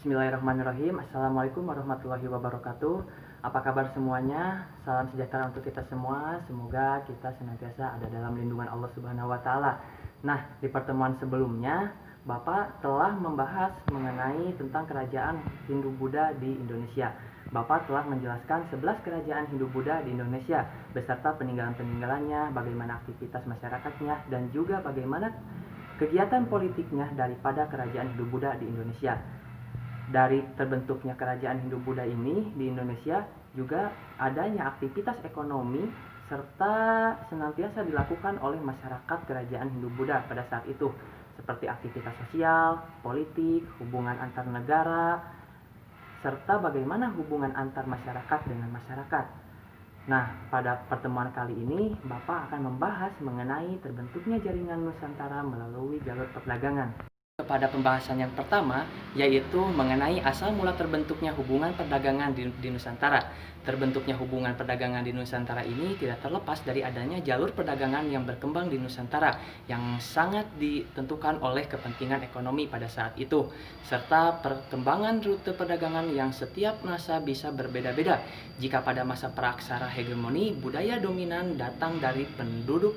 Bismillahirrahmanirrahim. Assalamualaikum warahmatullahi wabarakatuh. Apa kabar semuanya? Salam sejahtera untuk kita semua. Semoga kita senantiasa ada dalam lindungan Allah Subhanahu wa taala. Nah, di pertemuan sebelumnya Bapak telah membahas mengenai tentang kerajaan Hindu-Buddha di Indonesia. Bapak telah menjelaskan 11 kerajaan Hindu-Buddha di Indonesia beserta peninggalan-peninggalannya, bagaimana aktivitas masyarakatnya, dan juga bagaimana kegiatan politiknya daripada kerajaan Hindu-Buddha di Indonesia. Dari terbentuknya kerajaan Hindu-Buddha ini di Indonesia juga adanya aktivitas ekonomi serta senantiasa dilakukan oleh masyarakat kerajaan Hindu-Buddha pada saat itu, seperti aktivitas sosial, politik, hubungan antar negara, serta bagaimana hubungan antar masyarakat dengan masyarakat. Nah, pada pertemuan kali ini Bapak akan membahas mengenai terbentuknya jaringan Nusantara melalui jalur perdagangan. Pada pembahasan yang pertama, yaitu mengenai asal mula terbentuknya hubungan perdagangan di Nusantara. Terbentuknya hubungan perdagangan di Nusantara ini tidak terlepas dari adanya jalur perdagangan yang berkembang di Nusantara, yang sangat ditentukan oleh kepentingan ekonomi pada saat itu, serta perkembangan rute perdagangan yang setiap masa bisa berbeda-beda. Jika pada masa praaksara hegemoni, budaya dominan datang dari penduduk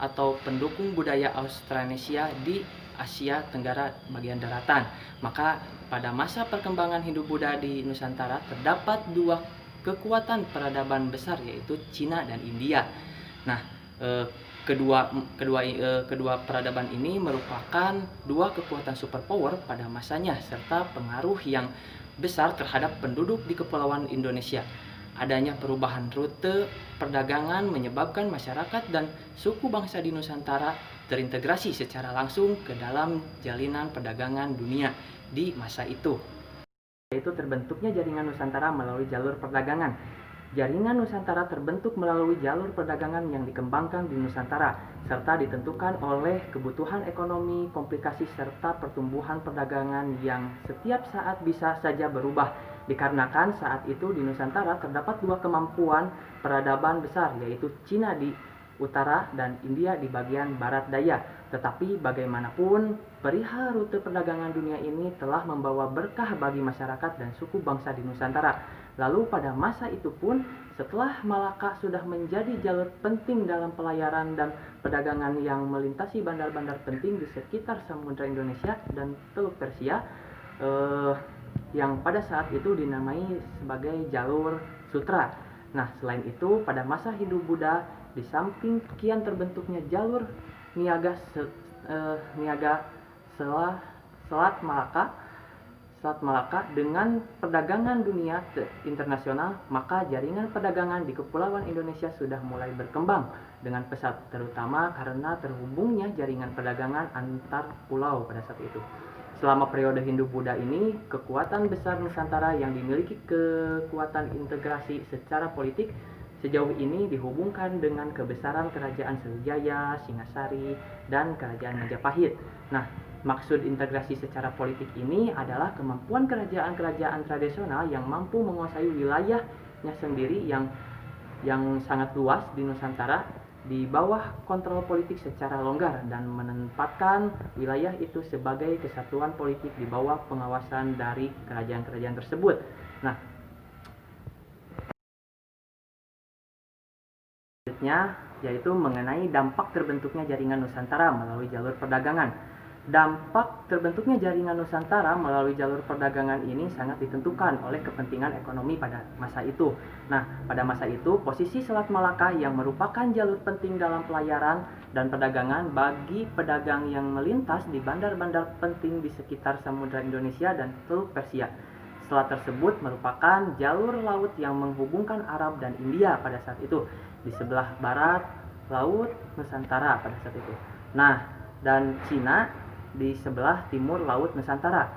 atau pendukung budaya Austronesia di Asia Tenggara bagian daratan. Maka pada masa perkembangan Hindu-Buddha di Nusantara terdapat dua kekuatan peradaban besar, yaitu Cina dan India. Nah, kedua peradaban ini merupakan dua kekuatan superpower pada masanya serta pengaruh yang besar terhadap penduduk di Kepulauan Indonesia. Adanya perubahan rute perdagangan menyebabkan masyarakat dan suku bangsa di Nusantara terintegrasi secara langsung ke dalam jalinan perdagangan dunia di masa itu. Yaitu terbentuknya jaringan Nusantara melalui jalur perdagangan. Jaringan Nusantara terbentuk melalui jalur perdagangan yang dikembangkan di Nusantara, serta ditentukan oleh kebutuhan ekonomi, komplikasi, serta pertumbuhan perdagangan yang setiap saat bisa saja berubah. Dikarenakan saat itu di Nusantara terdapat dua kemampuan peradaban besar, yaitu Cina di utara dan India di bagian barat daya. Tetapi bagaimanapun, perihal rute perdagangan dunia ini telah membawa berkah bagi masyarakat dan suku bangsa di Nusantara. Lalu pada masa itu pun, setelah Malaka sudah menjadi jalur penting dalam pelayaran dan perdagangan yang melintasi bandar-bandar penting di sekitar Samudra Indonesia dan Teluk Persia, yang pada saat itu dinamai sebagai jalur sutra. Nah, selain itu pada masa Hindu-Buddha, di samping kian terbentuknya jalur niaga Selat Malaka dengan perdagangan dunia internasional, maka jaringan perdagangan di Kepulauan Indonesia sudah mulai berkembang dengan pesat, terutama karena terhubungnya jaringan perdagangan antar pulau pada saat itu. Selama periode Hindu-Buddha ini, kekuatan besar Nusantara yang dimiliki kekuatan integrasi secara politik sejauh ini dihubungkan dengan kebesaran kerajaan Sriwijaya, Singasari, dan kerajaan Majapahit. Nah, maksud integrasi secara politik ini adalah kemampuan kerajaan-kerajaan tradisional yang mampu menguasai wilayahnya sendiri yang sangat luas di Nusantara di bawah kontrol politik secara longgar dan menempatkan wilayah itu sebagai kesatuan politik di bawah pengawasan dari kerajaan-kerajaan tersebut. Nah, selanjutnya yaitu mengenai dampak terbentuknya jaringan Nusantara melalui jalur perdagangan. Dampak terbentuknya jaringan Nusantara melalui jalur perdagangan ini sangat ditentukan oleh kepentingan ekonomi pada masa itu. Nah, pada masa itu, posisi Selat Malaka yang merupakan jalur penting dalam pelayaran dan perdagangan bagi pedagang yang melintas di bandar-bandar penting di sekitar Samudra Indonesia dan Teluk Persia. Selat tersebut merupakan jalur laut yang menghubungkan Arab dan India pada saat itu, di sebelah barat Laut Nusantara pada saat itu. Nah, dan Cina di sebelah timur Laut Nusantara.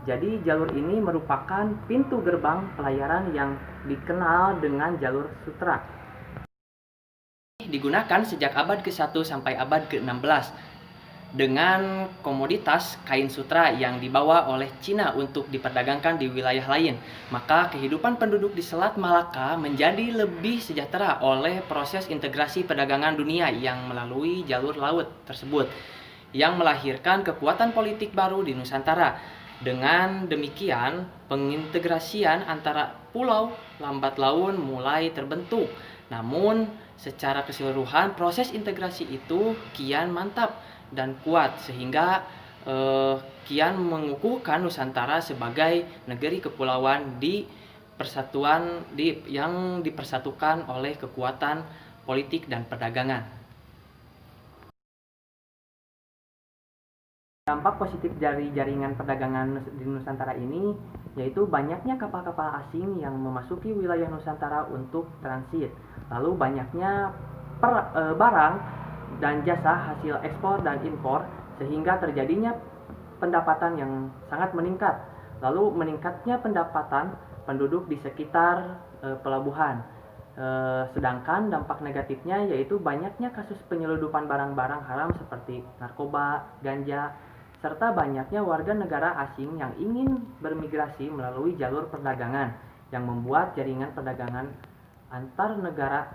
Jadi jalur ini merupakan pintu gerbang pelayaran yang dikenal dengan jalur sutra. Digunakan sejak abad ke-1 sampai abad ke-16 dengan komoditas kain sutra yang dibawa oleh Cina untuk diperdagangkan di wilayah lain. Maka kehidupan penduduk di Selat Malaka menjadi lebih sejahtera oleh proses integrasi perdagangan dunia yang melalui jalur laut tersebut, yang melahirkan kekuatan politik baru di Nusantara. Dengan demikian, pengintegrasian antara pulau lambat laun mulai terbentuk. Namun, secara keseluruhan proses integrasi itu kian mantap dan kuat sehingga kian mengukuhkan Nusantara sebagai negeri kepulauan yang dipersatukan oleh kekuatan politik dan perdagangan. Dampak positif dari jaringan perdagangan di Nusantara ini yaitu banyaknya kapal-kapal asing yang memasuki wilayah Nusantara untuk transit. Lalu banyaknya barang dan jasa hasil ekspor dan impor sehingga terjadinya pendapatan yang sangat meningkat. Lalu meningkatnya pendapatan penduduk di sekitar pelabuhan. Sedangkan dampak negatifnya yaitu banyaknya kasus penyeludupan barang-barang haram seperti narkoba, ganja, serta banyaknya warga negara asing yang ingin bermigrasi melalui jalur perdagangan yang membuat jaringan perdagangan antar negara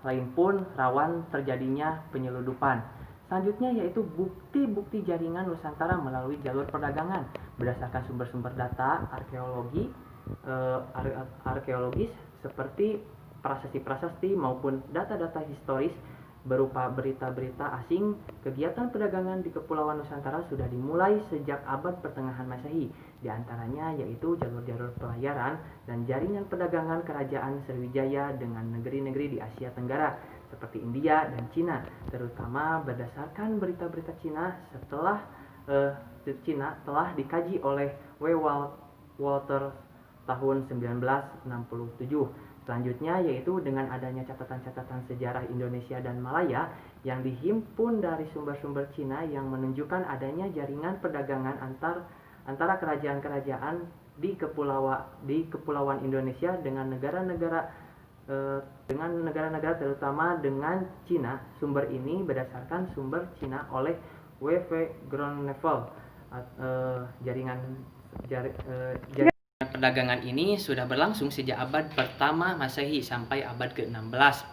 lain pun rawan terjadinya penyeludupan. Selanjutnya yaitu bukti-bukti jaringan Nusantara melalui jalur perdagangan berdasarkan sumber-sumber data arkeologis seperti prasasti-prasasti maupun data-data historis berupa berita-berita asing. Kegiatan perdagangan di Kepulauan Nusantara sudah dimulai sejak abad pertengahan Masehi, di antaranya yaitu jalur-jalur pelayaran dan jaringan perdagangan kerajaan Sriwijaya dengan negeri-negeri di Asia Tenggara seperti India dan Cina, terutama berdasarkan berita-berita Cina telah dikaji oleh W. Walter tahun 1967. Selanjutnya yaitu dengan adanya catatan-catatan sejarah Indonesia dan Malaya yang dihimpun dari sumber-sumber Cina yang menunjukkan adanya jaringan perdagangan antara kerajaan-kerajaan di kepulauan Indonesia dengan negara-negara terutama dengan Cina. Sumber ini berdasarkan sumber Cina oleh W.V. Groenewald. Jaringan perdagangan ini sudah berlangsung sejak abad pertama Masehi sampai abad ke-16.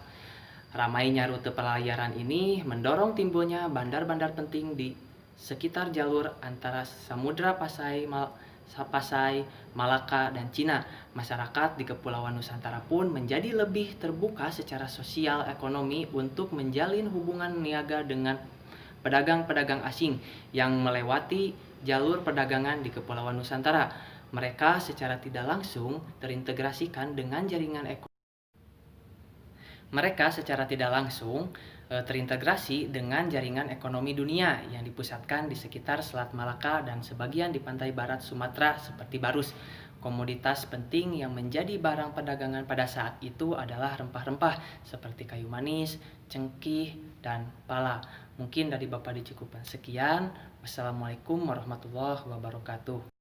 Ramainya rute pelayaran ini mendorong timbulnya bandar-bandar penting di sekitar jalur antara Samudra Pasai, Malaka, dan Cina. Masyarakat di Kepulauan Nusantara pun menjadi lebih terbuka secara sosial ekonomi untuk menjalin hubungan niaga dengan pedagang-pedagang asing yang melewati jalur perdagangan di Kepulauan Nusantara. Mereka secara tidak langsung terintegrasikan dengan jaringan ekonomi. Terintegrasi dengan jaringan ekonomi dunia yang dipusatkan di sekitar Selat Malaka dan sebagian di pantai barat Sumatera seperti Barus. Komoditas penting yang menjadi barang perdagangan pada saat itu adalah rempah-rempah seperti kayu manis, cengkih, dan pala. Mungkin dari Bapak dicukupkan sekian. Wassalamualaikum warahmatullahi wabarakatuh.